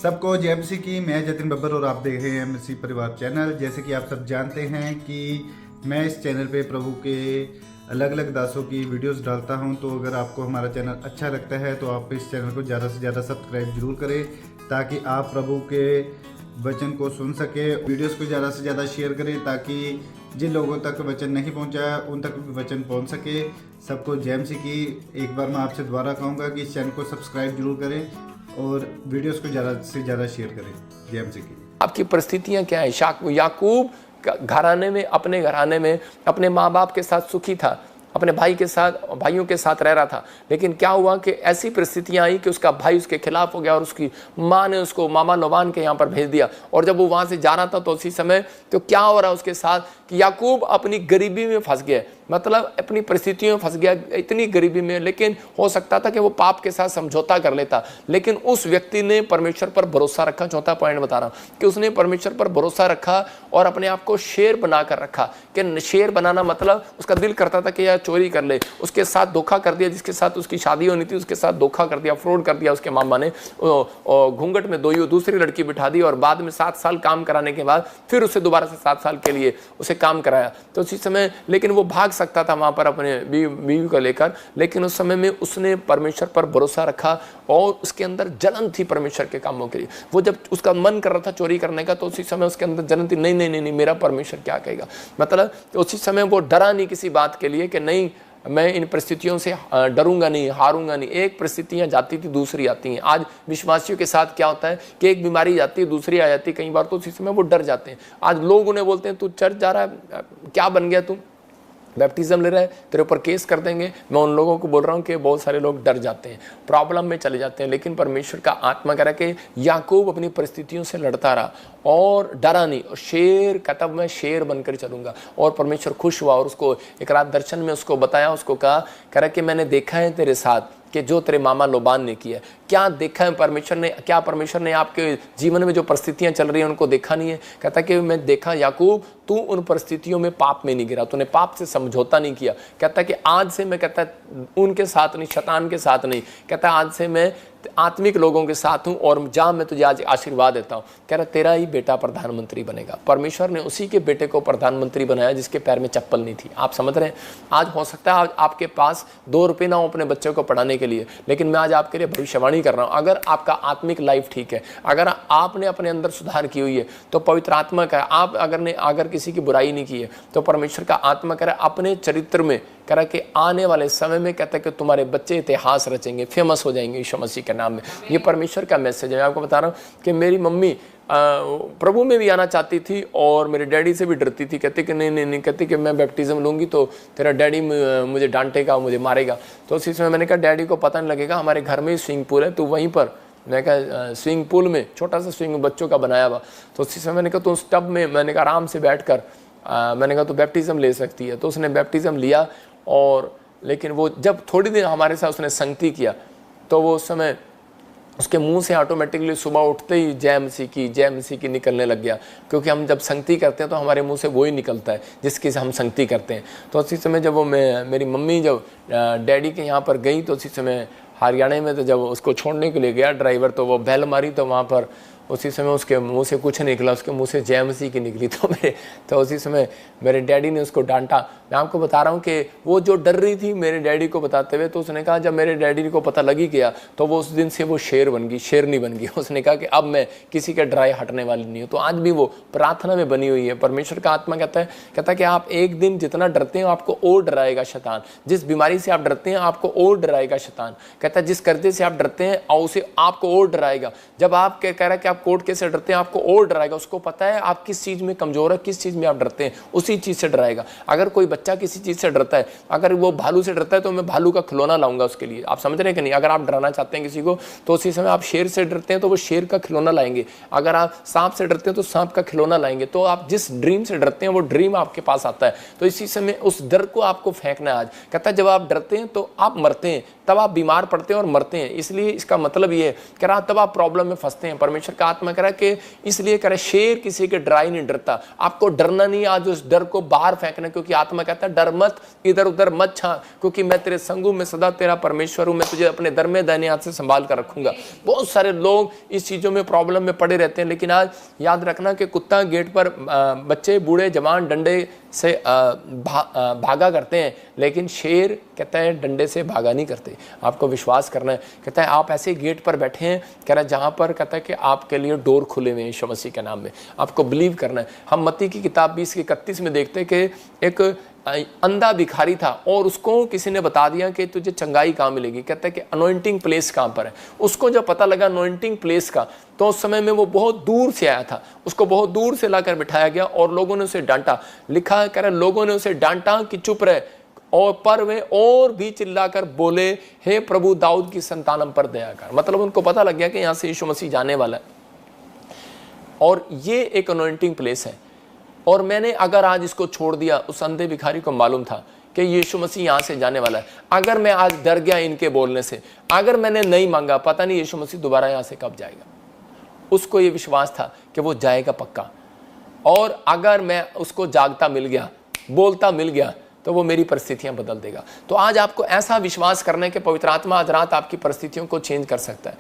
सबको जय मसीह की। मैं जतिन बब्बर और आप देख रहे हैं मसीह परिवार चैनल। जैसे कि आप सब जानते हैं कि मैं इस चैनल पे प्रभु के अलग अलग दासों की वीडियोस डालता हूं, तो अगर आपको हमारा चैनल अच्छा लगता है तो आप इस चैनल को ज़्यादा से ज़्यादा सब्सक्राइब जरूर करें, ताकि आप प्रभु के वचन को सुन सके। वीडियोस को ज़्यादा से ज़्यादा शेयर करें, ताकि जिन लोगों तक वचन नहीं पहुंचा उन तक भी वचन पहुंच सके। सबको जय मसीह की। एक बार मैं आपसे दोबारा कहूँगा कि इस चैनल को सब्सक्राइब जरूर करें और वीडियोस को ज़्यादा से ज़्यादा शेयर करें। जय मसीह की। आपकी परिस्थितियां क्या है? याकूब घराने में, अपने घराने में अपने माँ बाप के साथ सुखी था, अपने भाइयों के साथ रह रहा था, लेकिन क्या हुआ कि ऐसी परिस्थितियां आई कि उसका भाई उसके खिलाफ हो गया और उसकी माँ ने उसको मामा लोबान के यहाँ पर भेज दिया। और जब वो वहाँ से जा रहा था तो उसी समय तो क्या हो रहा है उसके साथ कि याकूब अपनी गरीबी में फंस गया, मतलब अपनी परिस्थितियों में फंस गया, इतनी गरीबी में। लेकिन हो सकता था कि वो पाप के साथ समझौता कर लेता, लेकिन उस व्यक्ति ने परमेश्वर पर भरोसा रखा। चौथा पॉइंट बता रहा हूँ कि उसने परमेश्वर पर भरोसा रखा और अपने आप को शेर बना कर रखा। कि शेर बनाना मतलब उसका दिल करता था कि यार चोरी कर ले, उसके साथ धोखा कर दिया, जिसके साथ उसकी शादी होनी थी उसके साथ धोखा कर दिया, फ्रॉड कर दिया उसके मामा ने। घूंघट में दूसरी लड़की बिठा दी और बाद में 7 साल काम कराने के बाद फिर उसे दोबारा से 7 साल के लिए उसे काम कराया। तो उसी समय लेकिन वो भाग सकता था वहाँ पर अपने बीवी को लेकर, लेकिन उस समय में उसने परमेश्वर पर भरोसा रखा और उसके अंदर जलन थी परमेश्वर के कामों के लिए। वो जब उसका मन कर रहा था चोरी करने का तो उसी समय उसके अंदर जलन थी, नहीं नहीं नहीं नहीं मेरा परमेश्वर क्या कहेगा। मतलब उसी समय वो डरा नहीं किसी बात के लिए कि नहीं मैं इन परिस्थितियों से डरूंगा नहीं, हारूंगा नहीं। एक परिस्थितियां जाती थी दूसरी आती हैं। आज विश्वासियों के साथ क्या होता है कि एक बीमारी जाती है दूसरी आ जाती है, कई बार तो उसी समय वो डर जाते हैं। आज लोग उन्हें बोलते हैं तू चर्च जा रहा है, क्या बन गया तू, बैप्टिज्म ले रहा है, तेरे ऊपर केस कर देंगे। मैं उन लोगों को बोल रहा हूँ कि बहुत सारे लोग डर जाते हैं, प्रॉब्लम में चले जाते हैं, लेकिन परमेश्वर का आत्मा कह रहा है कि याकूब अपनी परिस्थितियों से लड़ता रहा और डरा नहीं। और शेर कहता मैं शेर बनकर चलूंगा। और परमेश्वर खुश हुआ और उसको एक रात दर्शन में उसको बताया, उसको कह रहा कि मैंने देखा है तेरे साथ कि जो तेरे मामा लोबान ने किया। क्या देखा है परमेश्वर ने? क्या परमेश्वर ने आपके जीवन में जो परिस्थितियां चल रही हैं उनको देखा नहीं है? कहता कि मैं देखा याकूब, तू उन परिस्थितियों में पाप में नहीं गिरा, तूने पाप से समझौता नहीं किया। कहता कि आज से मैं, कहता उनके साथ नहीं, शैतान के साथ नहीं, कहता आज से मैं आत्मिक लोगों के साथ हूं और जहां मैं तुझे आज आशीर्वाद देता हूं। कह रहा तेरा ही बेटा प्रधानमंत्री बनेगा। परमेश्वर ने उसी के बेटे को प्रधानमंत्री बनाया जिसके पैर में चप्पल नहीं थी। आप समझ रहे हैं? आज हो सकता है आज आपके पास 2 रुपये ना हो अपने बच्चों को पढ़ाने के लिए, लेकिन मैं आज आपके लिए भविष्यवाणी कर रहा हूं। अगर आपका आत्मिक लाइफ ठीक है, अगर आपने अपने अंदर सुधार की हुई है तो पवित्र आत्मा का, आप अगर किसी की बुराई नहीं की है तो परमेश्वर का आत्मा कह रहा है अपने चरित्र में, कह रहा कि आने वाले समय में कहता है कि तुम्हारे बच्चे इतिहास रचेंगे, फेमस हो जाएंगे यीशु मसीह के नाम में। ये परमेश्वर का मैसेज है। मैं आपको बता रहा हूँ कि मेरी मम्मी प्रभु में भी आना चाहती थी और मेरे डैडी से भी डरती थी। कहते कि नहीं, कहते कि मैं बैप्टिज्म लूँगी तो तेरा डैडी मुझे डांटेगा, मुझे मारेगा। तो उसी समय मैंने कहा डैडी को पता नहीं लगेगा, हमारे घर में ही स्विमिंग पूल है, तो वहीं पर मैं कहा स्विमिंग पूल में छोटा सा स्विमिंग बच्चों का बनाया हुआ। तो उसी समय मैंने कहा तो उस टब में, मैंने कहा आराम से बैठ कर मैंने कहा तो बैप्टिज्म ले सकती है। तो उसने बैप्टिज्म लिया और लेकिन वो जब थोड़ी देर हमारे साथ उसने संगति किया तो वो उस समय उसके मुंह से ऑटोमेटिकली सुबह उठते ही जय मसीह की निकलने लग गया। क्योंकि हम जब संगति करते हैं तो हमारे मुंह से वो ही निकलता है जिसके से हम संगति करते हैं। तो उसी समय जब वो मेरी मम्मी जब डैडी के यहाँ पर गई तो उसी समय हरियाणा में, तो जब उसको छोड़ने के लिए गया ड्राइवर तो वो बेल मारी तो वहाँ पर उसी समय उसके मुंह से कुछ निकला, उसके मुंह से जय मसीह की निकली। तो उसी समय मेरे डैडी ने उसको डांटा। मैं आपको बता रहा हूँ कि वो जो डर रही थी मेरे डैडी को बताते हुए, तो उसने कहा जब मेरे डैडी को पता लगी गया तो वो उस दिन से वो शेर बन गई, शेरनी बन गई। उसने कहा कि अब मैं किसी का डराए हटने वाली नहीं हूँ। तो आज भी वो प्रार्थना में बनी हुई है। परमेश्वर का आत्मा कहता है कि आप एक दिन जितना डरते हैं आपको और डराएगा शैतान। जिस बीमारी से आप डरते हैं आपको और डराएगा शैतान। कहता है जिस कर्जे से आप डरते हैं और उसे आपको और डराएगा। जब आप कह रहा है कि आप कोर्ट केस से डरते हैं आपको और डराएगा। उसको पता है आप किस चीज में कमजोर है, किस चीज में आप डरते हैं, उसी चीज से डराएगा। अगर कोई बच्चा किसी चीज से डरता है, अगर वो भालू से डरता है तो मैं भालू का खिलौना लाऊंगा उसके लिए। आप समझ रहे हैं कि नहीं? अगर आप डराना चाहते हैं किसी को तो उसी समय आप शेर से डरते हैं तो वो शेर का खिलौना लाएंगे। अगर आप सांप से डरते हैं तो सांप का खिलौना लाएंगे। तो आप जिस ड्रीम से डरते हैं वो ड्रीम आपके पास आता है। तो इसी समय उस डर को आपको फेंकना है आज। कहता है जब आप डरते हैं तो आप मरते हैं, तब आप बीमार पड़ते हैं और मरते हैं। इसलिए इसका मतलब ये कह रहा तब आप प्रॉब्लम में फंसते हैं। परमेश्वर का आत्मा कह रहा कि इसलिए कह रहा शेर किसी के डराई नहीं डरता, आपको डरना नहीं, आज उस डर को बाहर फेंकना, क्योंकि आत्मा कहता है डर मत, इधर उधर मत छा, क्योंकि मैं तेरे संग हूं, मैं सदा तेरा परमेश्वर हूं, मैं तुझे अपने दर में दाहिने हाथ से संभाल कर रखूंगा। बहुत सारे लोग इस चीजों में प्रॉब्लम में पड़े रहते हैं, लेकिन आज याद रखना कि कुत्ता गेट पर बच्चे बूढ़े जवान डंडे से भागा करते हैं, लेकिन शेर कहता है डंडे से भागा नहीं करते। आपको विश्वास करना है। कहता है आप ऐसे गेट पर बैठे हैं, कह रहा है जहां पर कहता है कि आपके लिए डोर खुले हुए हैं यीशु मसीह के नाम में। आपको बिलीव करना है। हम मत्ती की किताब 20:31 में देखते हैं कि एक अंधा भिखारी था और उसको किसी ने बता दिया कि तुझे चंगाई कहाँ मिलेगी। कहता है कि अनॉइंटिंग प्लेस कहाँ पर है। उसको जब पता लगा अनॉइंटिंग प्लेस का, तो उस समय में वो बहुत दूर से आया था, उसको बहुत दूर से लाकर बिठाया गया और लोगों ने उसे डांटा। लिखा कह रहा लोगों ने उसे डांटा कि चुप रहे, और पर वे और भी चिल्लाकर बोले हे प्रभु दाऊद की संतान हम पर दया कर। मतलब उनको पता लग गया कि यहाँ से यीशु मसीह जाने वाला है और ये एक अनॉइंटिंग प्लेस है। और मैंने अगर आज इसको छोड़ दिया, उस अंधे भिखारी को मालूम था कि यीशु मसीह यहाँ से जाने वाला है। अगर मैं आज डर गया इनके बोलने से, अगर मैंने नहीं मांगा, पता नहीं यीशु मसीह दोबारा यहाँ से कब जाएगा। उसको ये विश्वास था कि वो जाएगा पक्का। और अगर मैं उसको जागता मिल गया, बोलता मिल गया, तो वो मेरी परिस्थितियां बदल देगा। तो आज आपको ऐसा विश्वास करना है कि पवित्र आत्मा आज रात आपकी परिस्थितियों को चेंज कर सकता है।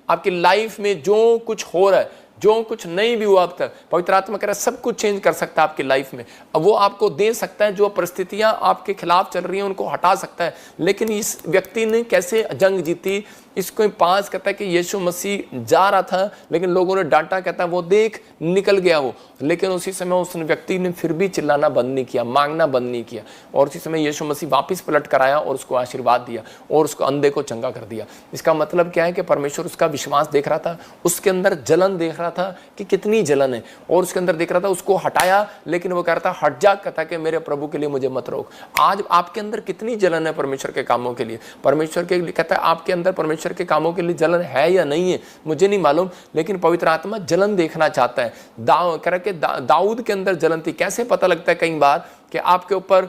आपकी लाइफ में जो कुछ हो रहा है, जो कुछ नहीं भी हुआ अब तक, पवित्र आत्मा कह रहा है सब कुछ चेंज कर सकता है आपकी लाइफ में। अब वो आपको दे सकता है, जो परिस्थितियां आपके खिलाफ चल रही हैं उनको हटा सकता है। लेकिन इस व्यक्ति ने कैसे जंग जीती, इसको पास कहता है कि यीशु मसीह जा रहा था, लेकिन लोगों ने डांटा। कहता है वो देख निकल गया वो, लेकिन उसी समय उस व्यक्ति ने फिर भी चिल्लाना बंद नहीं किया, मांगना बंद नहीं किया। और उसी समय यीशु मसीह वापस पलट कर आया और उसको आशीर्वाद दिया और उसको अंधे को चंगा कर दिया। इसका मतलब क्या है कि परमेश्वर उसका विश्वास देख रहा था, उसके अंदर जलन देख रहा था कि कितनी जलन है, और उसके अंदर देख रहा था, उसको हटाया। लेकिन वो कह रहा था हट जा, कहता कि मेरे प्रभु के लिए मुझे मत रोक। आज आपके अंदर कितनी जलन है परमेश्वर के कामों के लिए, परमेश्वर के लिए कहता है आपके अंदर परमेश्वर के कामों के लिए जलन है या नहीं है मुझे नहीं मालूम, लेकिन पवित्र आत्मा जलन देखना चाहता है। दाऊद के अंदर जलन थी। कैसे पता लगता है कई बार कि आपके ऊपर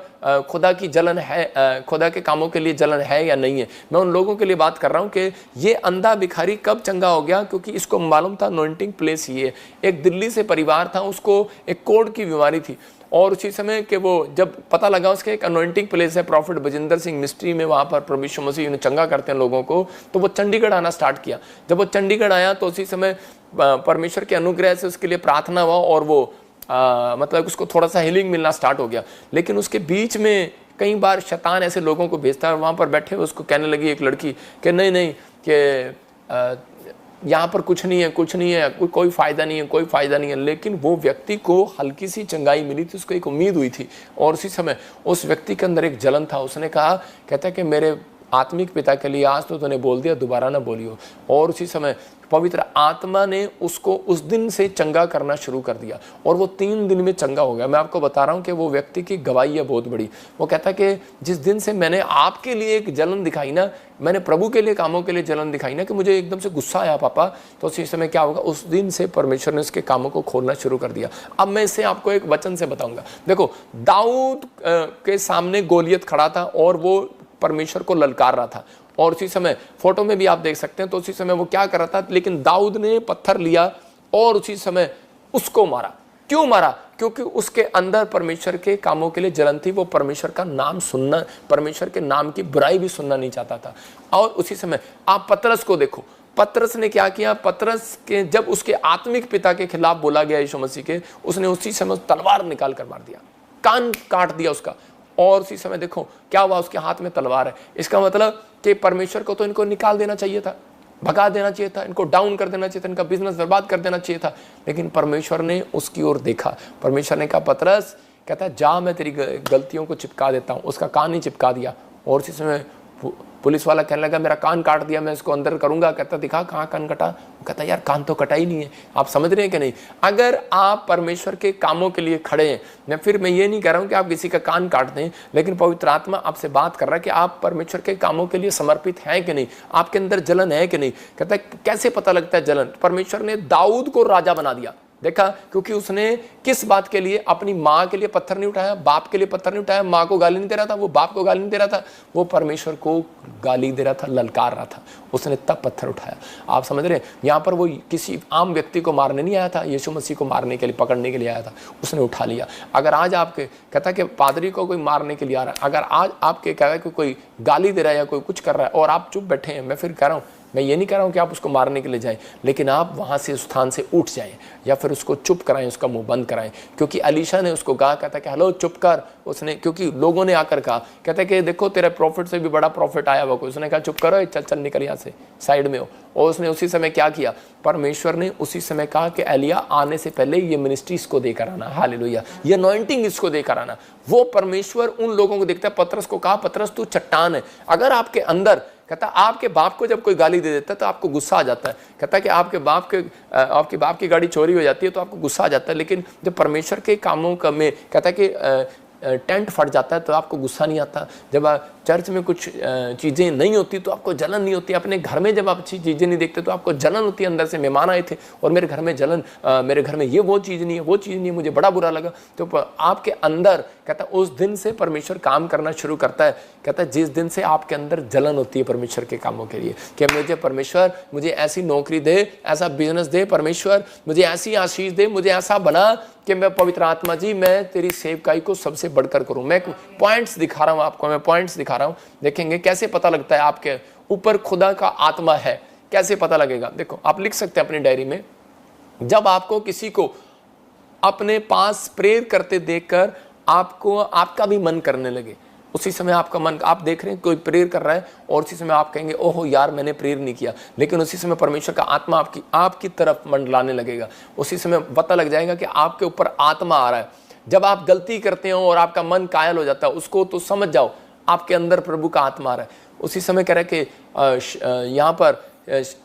खुदा की जलन है, खुदा के कामों के लिए जलन है या नहीं है? मैं उन लोगों के लिए बात कर रहा हूं कि ये अंधा भिखारी कब चंगा हो गया, क्योंकि इसको मालूम था अनॉइंटिंग प्लेस ये। एक दिल्ली से परिवार था, उसको एक कोढ़ की बीमारी थी, और उसी समय कि वो जब पता लगा उसके एक अनॉइंटिंग प्लेस है, प्रॉफिट बजिंदर सिंह मिस्ट्री में, वहाँ पर प्रभु यीशु मसीह ने चंगा करते हैं लोगों को, तो वो चंडीगढ़ आना स्टार्ट किया। जब वो चंडीगढ़ आया तो उसी समय परमेश्वर के अनुग्रह से उसके लिए प्रार्थना हुआ और वो मतलब उसको थोड़ा सा हीलिंग मिलना स्टार्ट हो गया। लेकिन उसके बीच में कई बार शैतान ऐसे लोगों को भेजता है, वहाँ पर बैठे हुए उसको कहने लगी एक लड़की कि नहीं कि यहाँ पर कुछ नहीं है, कुछ नहीं है, कोई फ़ायदा नहीं है, कोई फ़ायदा नहीं है। लेकिन वो व्यक्ति को हल्की सी चंगाई मिली थी, उसको एक उम्मीद हुई थी, और उसी समय उस व्यक्ति के अंदर एक जलन था। उसने कहा, कहता है कि मेरे आत्मिक पिता के लिए आज तो तूने बोल दिया, दोबारा ना बोलियो। और उसी समय पवित्र आत्मा ने उसको उस दिन से चंगा करना शुरू कर दिया, और वो 3 दिन में चंगा हो गया। मैं आपको बता रहा हूँ कि वो व्यक्ति की गवाही है बहुत बड़ी। वो कहता है कि जिस दिन से मैंने आपके लिए एक जलन दिखाई ना, मैंने प्रभु के लिए कामों के लिए जलन दिखाई ना, कि मुझे एकदम से गुस्सा आया पापा, तो उसी समय क्या होगा, उस दिन से परमेश्वर ने उसके कामों को खोलना शुरू कर दिया। अब मैं इससे आपको एक वचन से बताऊंगा। देखो, दाऊद के सामने गोलियत खड़ा था और वो परमेश्वर को ललकार रहा था, और उसी समय फोटो में भी आप देख सकते हैं, तो उसी समय वो क्या कर रहा था, लेकिन दाऊद ने पत्थर लिया और उसी समय उसको मारा। क्यों मारा? क्योंकि उसके अंदर परमेश्वर के कामों के लिए जलन थी। वो परमेश्वर का नाम सुनना, परमेश्वर के नाम की बुराई भी सुनना नहीं चाहता था। और उसी समय आप पतरस को देखो, पतरस ने क्या किया, पतरस के जब उसके आत्मिक पिता के खिलाफ बोला गया यीशु मसीह के, उसने उसी समय तलवार निकाल कर मार दिया, कान काट दिया उसका। और उसी समय देखो क्या हुआ, उसके हाथ में तलवार है। इसका मतलब कि परमेश्वर को तो इनको निकाल देना चाहिए था, भगा देना चाहिए था, इनको डाउन कर देना चाहिए था, इनका बिजनेस बर्बाद कर देना चाहिए था। लेकिन परमेश्वर ने उसकी ओर देखा। परमेश्वर ने कहा, पतरस, कहता है जा मैं तेरी गलतियों को चिपका देता हूँ। उसका कान ही चिपका दिया, और उसी समय पुलिस वाला कहने लगा मेरा कान काट दिया, मैं इसको अंदर करूंगा। कहता दिखा कहाँ कान कटा? कहता यार कान तो कटा ही नहीं है। आप समझ रहे हैं कि नहीं? अगर आप परमेश्वर के कामों के लिए खड़े हैं, मैं ये नहीं कह रहा हूँ कि आप किसी का कान काट दें, लेकिन पवित्र आत्मा आपसे बात कर रहा है कि आप परमेश्वर के कामों के लिए समर्पित हैं कि नहीं, आपके अंदर जलन है कि नहीं। कहता है कैसे पता लगता है जलन? परमेश्वर ने दाऊद को राजा बना दिया। देखा, क्योंकि उसने किस बात के लिए, अपनी माँ के लिए पत्थर नहीं उठाया, बाप के लिए पत्थर नहीं उठाया, माँ को गाली नहीं दे रहा था, वो बाप को गाली नहीं दे रहा था, वो परमेश्वर को गाली दे रहा था, ललकार रहा था, उसने तब पत्थर उठाया। आप समझ रहे हैं, यहाँ पर वो किसी आम व्यक्ति को मारने नहीं आया था, यीशु मसीह को मारने के लिए, पकड़ने के लिए आया था, उसने उठा लिया। अगर आज आपके कहता है कि पादरी को कोई मारने के लिए आ रहा है, अगर आज आपके कह रहा है कि कोई गाली दे रहा है या कोई कुछ कर रहा है और आप चुप बैठे हैं, मैं फिर कह रहा हूँ, मैं ये नहीं कह रहा हूँ कि आप उसको मारने के लिए जाएं, लेकिन आप वहाँ से उस स्थान से उठ जाएं या फिर उसको चुप कराएं, उसका मुंह बंद कराएं। क्योंकि अलीशा ने उसको कहा, कहता कि हेलो चुप कर, उसने, क्योंकि लोगों ने आकर कहा, कहता कि देखो तेरे प्रॉफिट से भी बड़ा प्रॉफिट आया हुआ कोई, उसने कहा चुप करो, चल चल निकल यहाँ से, साइड में हो। और उसने उसी समय क्या किया, परमेश्वर ने उसी समय कहा कि एलिया आने से पहले ये मिनिस्ट्री इसको देकर आना, हालेलुया, ये अनॉइंटिंग इसको देकर आना। वो परमेश्वर उन लोगों को देखता है। पतरस को कहा, पतरस तू चट्टान है। अगर आपके अंदर, कहता आपके बाप को जब कोई गाली दे देता है तो आपको गुस्सा आ जाता है, कहता कि आपके बाप की गाड़ी चोरी हो जाती है तो आपको गुस्सा आ जाता है, लेकिन जब परमेश्वर के कामों का में कहता है कि टेंट फट जाता है तो आपको गुस्सा नहीं आता, जब चर्च में कुछ चीज़ें नहीं होती तो आपको जलन नहीं होती, अपने घर में जब आप अच्छी चीज़ें नहीं देखते तो आपको जलन होती है अंदर से। मेहमान आए थे और मेरे घर में जलन, मेरे घर में ये वो चीज़ नहीं है, वो चीज़ नहीं है, मुझे बड़ा बुरा लगा। तो आपके अंदर कहता उस दिन से परमेश्वर काम करना शुरू करता है। कहता जिस दिन से आपके अंदर जलन होती है परमेश्वर के कामों के लिए, कि मुझे परमेश्वर मुझे ऐसी नौकरी दे, ऐसा बिजनेस दे, परमेश्वर मुझे ऐसी आशीष दे, मुझे ऐसा बना कि मैं पवित्र आत्मा जी मैं तेरी सेवकाई को सबसे बढ़कर करूं। मैं पॉइंट्स दिखा रहा हूं आपको, मैं पॉइंट्स दिखा रहा हूं, देखेंगे कैसे पता लगता है आपके ऊपर खुदा का आत्मा है, कैसे पता लगेगा। देखो आप लिख सकते हैं अपनी डायरी में, जब आपको किसी को अपने पास प्रेयर करते देखकर आपको आपका भी मन करने लगे, उसी समय आपका मन, आप देख रहे हैं कोई प्रेयर कर रहा है और उसी समय आप कहेंगे ओहो यार मैंने प्रेयर नहीं किया, लेकिन उसी समय परमेश्वर का आत्मा आपकी तरफ मंडलाने लगेगा। उसी समय पता लग जाएगा कि आपके ऊपर आत्मा आ रहा है। जब आप गलती करते हो और आपका मन कायल हो जाता है, उसको तो समझ जाओ आपके अंदर प्रभु का आत्मा आ रहा है। उसी समय कह रहे कि यहाँ पर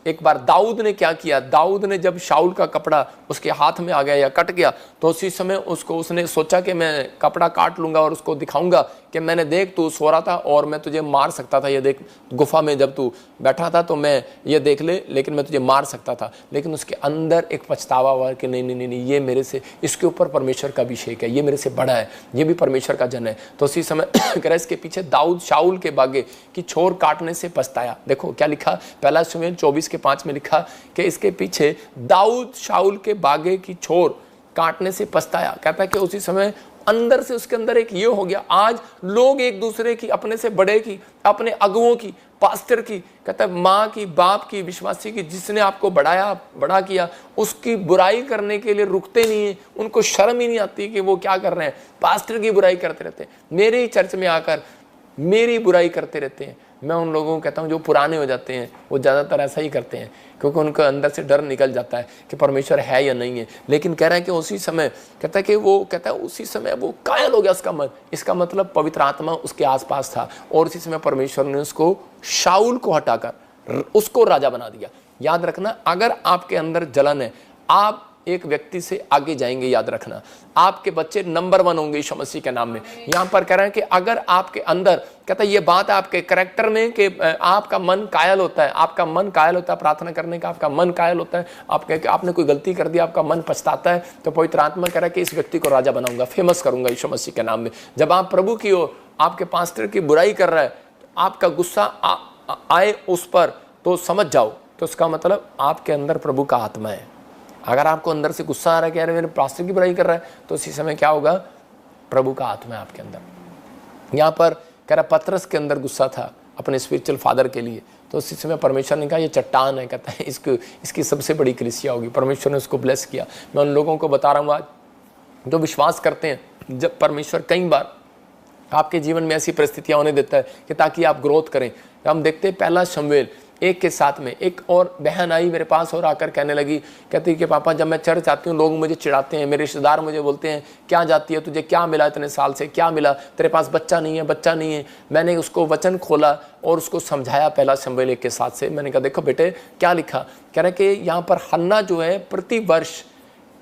एक बार दाऊद ने क्या किया, दाऊद ने जब शाऊल का कपड़ा उसके हाथ में आ गया या कट गया तो उसी समय उसने सोचा कि मैं कपड़ा काट लूंगा और उसको दिखाऊंगा कि मैंने देख तू सो रहा था और मैं तुझे मार सकता था, ये देख गुफा में जब तू बैठा था तो मैं ये देख ले, लेकिन मैं तुझे मार सकता था। लेकिन उसके अंदर एक पछतावा हुआ कि नहीं नहीं नहीं नहीं, ये मेरे से, इसके ऊपर परमेश्वर का अभिषेक है, ये मेरे से बड़ा है, ये भी परमेश्वर का जन है। तो उसी समय इसके पीछे दाऊद शाऊल के बागे की छोर काटने से पछताया। देखो क्या लिखा, पहला शमूएल 24:5 में लिखा कि इसके पीछे दाऊद शाऊल के बागे की छोर काटने से पछताया। कहता है कि उसी समय अंदर से उसके अंदर एक ये हो गया, आज लोग एक दूसरे की, अपने से बड़े की, अपने अगुओं की, पास्टर की, कहता है माँ की, बाप की, विश्वासी की, जिसने आपको बड़ा किया, उसकी बुराई करने के लिए रुकते नहीं है। उनको शर्म ही नहीं आती कि वो क्या कर रहे हैं, पास्टर की बुराई करते रहते हैं, मेरे ही चर्च में आकर मेरी बुराई करते रहते हैं। मैं उन लोगों को कहता हूँ जो पुराने हो जाते हैं वो ज़्यादातर ऐसा ही करते हैं, क्योंकि उनके अंदर से डर निकल जाता है कि परमेश्वर है या नहीं है। लेकिन कह रहा है कि उसी समय, कहता है कि वो कहता है उसी समय वो कायल हो गया उसका मन। इसका मतलब पवित्र आत्मा उसके आसपास था और उसी समय परमेश्वर ने उसको शाऊल को हटाकर उसको राजा बना दिया। याद रखना, अगर आपके अंदर जलन है, आप एक व्यक्ति से आगे जाएंगे, याद रखना, आपके बच्चे नंबर 1 होंगे यीशु मसीह के नाम में। यहां पर कह रहे हैं कि अगर आपके अंदर, कहता है ये बात आपके करैक्टर में कि आपका मन कायल होता है, आपका मन कायल होता है प्रार्थना करने का, आपका मन कायल होता है, आपने कोई गलती कर दी, आपका मन पछताता है, तो पवित्र आत्मा कह रहा है कि इस व्यक्ति को राजा बनाऊंगा, फेमस करूंगा यीशु मसीह के नाम में। जब आप प्रभु की ओर आपके पास्टर की बुराई कर रहा है, आपका गुस्सा आए उस पर, तो समझ जाओ, तो उसका मतलब आपके अंदर प्रभु का आत्मा है। अगर आपको अंदर से गुस्सा आ रहा है कि यार मेरे पास्टर की बुराई कर रहा है, तो इसी समय क्या होगा, प्रभु का आत्मा है आपके अंदर। यहाँ पर कह रहा पतरस के अंदर गुस्सा था अपने स्पिरिचुअल फादर के लिए, तो उसी समय परमेश्वर ने कहा ये चट्टान है, कहता है इसकी सबसे बड़ी कलीसिया होगी। परमेश्वर ने उसको ब्लेस किया। मैं उन लोगों को बता रहा हूँ आज जो विश्वास करते हैं, जब परमेश्वर कई बार आपके जीवन में ऐसी परिस्थितियाँ होने देता है कि ताकि आप ग्रोथ करें। हम देखते हैं पहला शमूएल 1 के 7 में एक और बहन आई मेरे पास और आकर कहने लगी, कहती कि पापा जब मैं चर्च आती हूँ लोग मुझे चिढ़ाते हैं, मेरे रिश्तेदार मुझे बोलते हैं क्या जाती है, तुझे क्या मिला इतने साल से, क्या मिला, तेरे पास बच्चा नहीं है, बच्चा नहीं है। मैंने उसको वचन खोला और उसको समझाया पहला शमूएल 1 के 7 से। मैंने कहा देखो बेटे क्या लिखा, कह रहे कि यहाँ पर हन्ना जो है प्रति वर्ष,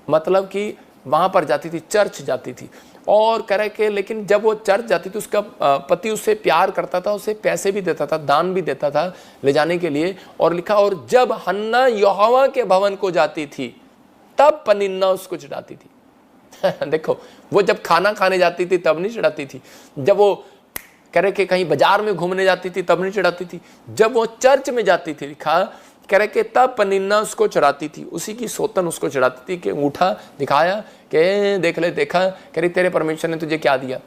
मतलब कि वहाँ पर जाती थी, चर्च जाती थी, और कह रहे कि लेकिन जब वो चर्च जाती थी उसका पति उससे प्यार करता था, उसे पैसे भी देता था, दान भी देता था ले जाने के लिए। और लिखा और जब हन्ना यहोवा के भवन को जाती थी, तब पनिन्ना उसको चढ़ाती थी। देखो, वो जब खाना खाने जाती थी तब नहीं चढ़ाती थी, जब वो कह रहे कि कहीं बाजार में घूमने जाती थी तब नहीं चढ़ाती थी, जब वो चर्च में जाती थी, लिखा कह रहे कि तब पनिन्ना उसको चढ़ाती थी, उसी की सोतन उसको चढ़ाती थी कि उठा दिखाया कि देख ले, देखा, कह रही तेरे परमेश्वर ने तुझे क्या दिया?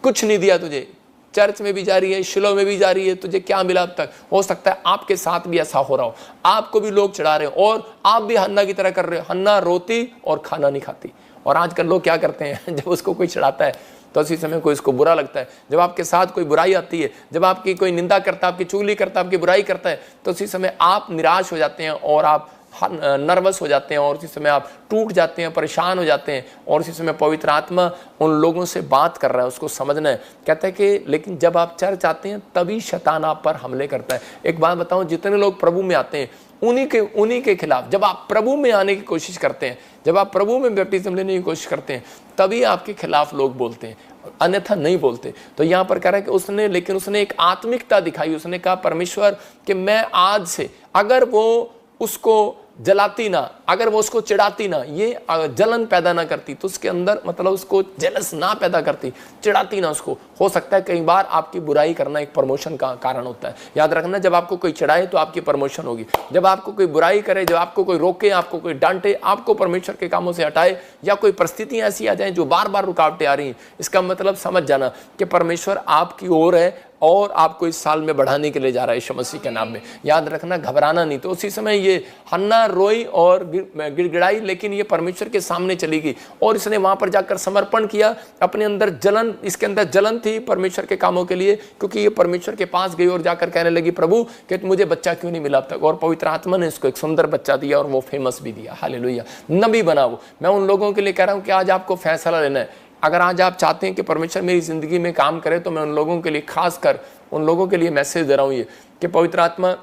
कुछ नहीं दिया तुझे। चर्च में भी जा रही है, शिलो में भी जा रही है, तुझे क्या मिला अब तक? हो सकता है आपके साथ भी ऐसा हो रहा हो, आपको भी लोग चढ़ा रहे हो और आप भी हन्ना की तरह कर रहे हो। हन्ना रोती और खाना नहीं खाती। और आजकल लोग क्या करते हैं, जब उसको कोई चढ़ाता है तो उसी समय कोई इसको बुरा लगता है। जब आपके साथ कोई बुराई आती है, जब आपकी कोई निंदा करता है, आपकी चुगली करता है, आपकी बुराई करता है, तो उसी समय आप निराश हो जाते हैं और आप नर्वस हो जाते हैं और उसी समय आप टूट जाते हैं, परेशान हो जाते हैं। और उसी समय पवित्र आत्मा उन लोगों से बात कर रहा है, उसको समझना है। कहता है कि लेकिन जब आप चर्च आते हैं तभी शैतान आप पर हमले करता है। एक बात बताऊं, जितने लोग प्रभु में आते हैं उन्हीं के खिलाफ, जब आप प्रभु में आने की कोशिश करते हैं, जब आप प्रभु में बैप्टिज्म लेने की कोशिश करते हैं, तभी आपके खिलाफ लोग बोलते हैं, अन्यथा नहीं बोलते। तो यहाँ पर कह रहा है कि उसने एक आत्मिकता दिखाई। उसने कहा परमेश्वर कि मैं आज से, अगर वो उसको जलाती ना, अगर वो उसको चिढ़ाती ना, ये जलन पैदा ना करती, तो उसके अंदर मतलब उसको जेलस ना पैदा करती, चिढ़ाती ना उसको, हो सकता है कई बार आपकी बुराई करना एक प्रमोशन का कारण होता है। याद रखना, जब आपको कोई चिढ़ाए तो आपकी प्रमोशन होगी। जब आपको कोई बुराई करे, जब आपको कोई रोके, आपको कोई डांटे, आपको परमेश्वर के कामों से हटाए, या कोई परिस्थितियां ऐसी आ जाए जो बार बार रुकावटें आ रही हैं, इसका मतलब समझ जाना कि परमेश्वर आपकी ओर है और आपको इस साल में बढ़ाने के लिए जा रहा है यीशु मसीह के नाम में। याद रखना, घबराना नहीं। तो उसी समय ये हन्ना रोई और गिड़गिड़ाई, लेकिन ये परमेश्वर के सामने चली गई और इसने वहां पर जाकर समर्पण किया। अपने अंदर जलन, इसके अंदर जलन थी परमेश्वर के कामों के लिए, क्योंकि ये परमेश्वर के पास गई और जाकर कहने लगी प्रभु कि मुझे बच्चा क्यों नहीं मिला अब तक। और पवित्र आत्मा ने इसको एक सुंदर बच्चा दिया और वो फेमस भी दिया। हालेलुया, नबी बना वो। मैं उन लोगों के लिए कह रहा हूं कि आज आपको फैसला लेना है। अगर आज आप चाहते हैं कि परमेश्वर मेरी जिंदगी में काम करे, तो मैं उन लोगों के लिए, खासकर उन लोगों के लिए मैसेज दे रहा हूं ये कि पवित्र आत्मा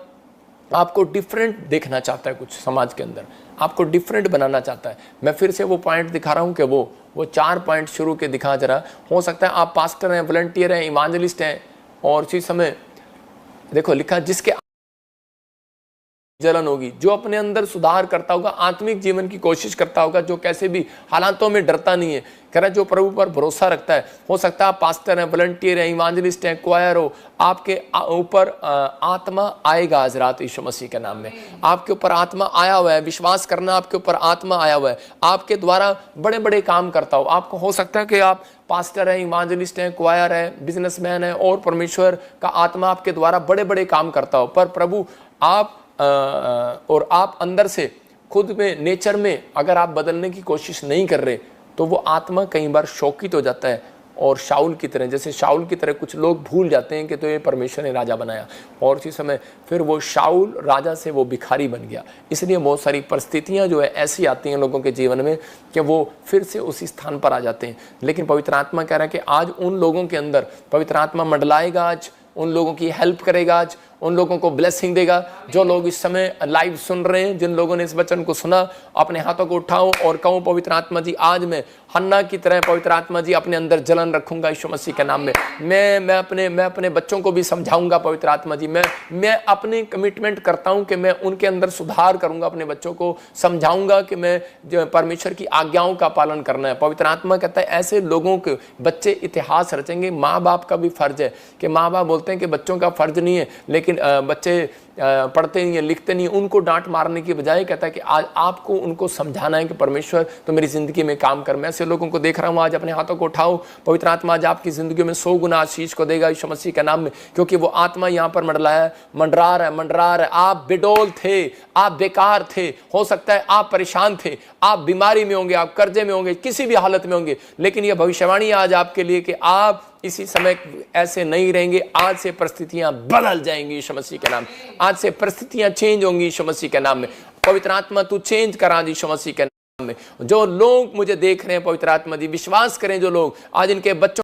आपको डिफरेंट देखना चाहता है, कुछ समाज के अंदर आपको डिफरेंट बनाना चाहता है। मैं फिर से वो पॉइंट दिखा रहा हूं कि वो 4 पॉइंट शुरू के दिखा जरा। हो सकता है आप पास्टर हैं, वॉलंटियर हैं, इवांजलिस्ट हैं, और उसी समय देखो लिखा जिसके जलन होगी, जो अपने अंदर सुधार करता होगा, आत्मिक जीवन की कोशिश करता होगा, जो कैसे भी हालातों में डरता नहीं है, कह रहा है जो प्रभु पर भरोसा रखता है। हो सकता है आप पास्टर हैं, वॉलंटियर हैं, इवांजलिस्ट हैं, क्वायर हो, आपके ऊपर आत्मा आएगा आज रात यीशु मसीह के नाम में। आपके ऊपर आत्मा आया हुआ है, विश्वास करना, आपके ऊपर आत्मा आया हुआ है, आपके द्वारा बड़े बड़े काम करता हो। आपको हो सकता है कि आप पास्टर हैं, इवांजलिस्ट हैं, क्वायर हैं, बिजनेसमैन हैं, और परमेश्वर का आत्मा आपके द्वारा बड़े बड़े काम करता हो, पर प्रभु आप अंदर से खुद में, नेचर में अगर आप बदलने की कोशिश नहीं कर रहे, तो वो आत्मा कई बार शौकित हो जाता है। और शाऊल की तरह, जैसे शाऊल की तरह कुछ लोग भूल जाते हैं कि तो ये परमेश्वर ने राजा बनाया, और उसी समय फिर वो शाऊल राजा से वो भिखारी बन गया। इसलिए बहुत सारी परिस्थितियां जो है ऐसी आती हैं लोगों के जीवन में कि वो फिर से उसी स्थान पर आ जाते हैं। लेकिन पवित्र आत्मा कह रहा है कि आज उन लोगों के अंदर पवित्र आत्मा मंडलाएगा, आज उन लोगों की हेल्प करेगा, आज उन लोगों को ब्लेसिंग देगा। जो लोग इस समय लाइव सुन रहे हैं, जिन लोगों ने इस वचन को सुना, अपने हाथों को उठाओ और कहूं पवित्र आत्मा जी, आज मैं हन्ना की तरह पवित्र आत्मा जी अपने अंदर जलन रखूंगा यीशु मसीह के नाम में। मैं अपने बच्चों को भी समझाऊंगा पवित्र आत्मा जी। मैं अपनी कमिटमेंट करता हूं कि मैं उनके अंदर सुधार करूंगा, अपने बच्चों को समझाऊंगा कि मैं जो परमेश्वर की आज्ञाओं का पालन करना है। पवित्र आत्मा कहता है ऐसे लोगों के बच्चे इतिहास रचेंगे। माँ बाप का भी फर्ज है कि माँ बाप बोलते हैं कि बच्चों का फर्ज नहीं है, लेकिन बच्चे पढ़ते नहीं है, लिखते नहीं, उनको डांट मारने की बजाय कहता है कि आज आपको उनको समझाना है कि परमेश्वर तो मेरी जिंदगी में काम कर। मैं ऐसे लोगों को देख रहा हूं, आज अपने हाथों को उठाओ। पवित्र आत्मा आज आपकी जिंदगी में 100 गुना आशीष को देगा यीशु मसीह के नाम में, क्योंकि वो आत्मा यहां पर मंडरा रहा है। आप बेडौल थे, आप बेकार थे, हो सकता है आप परेशान थे, आप बीमारी में होंगे, आप कर्जे में होंगे, किसी भी हालत में होंगे, लेकिन यह भविष्यवाणी आज आपके लिए कि आप इसी समय ऐसे नहीं रहेंगे। आज से परिस्थितियां बदल जाएंगी यीशु मसीह के नाम। आज से परिस्थितियां चेंज होंगी यीशु मसीह के नाम में। पवित्र आत्मा तू चेंज करा यीशु मसीह के नाम में। जो लोग मुझे देख रहे हैं पवित्र आत्मा जी, विश्वास करें, जो लोग आज इनके बच्चों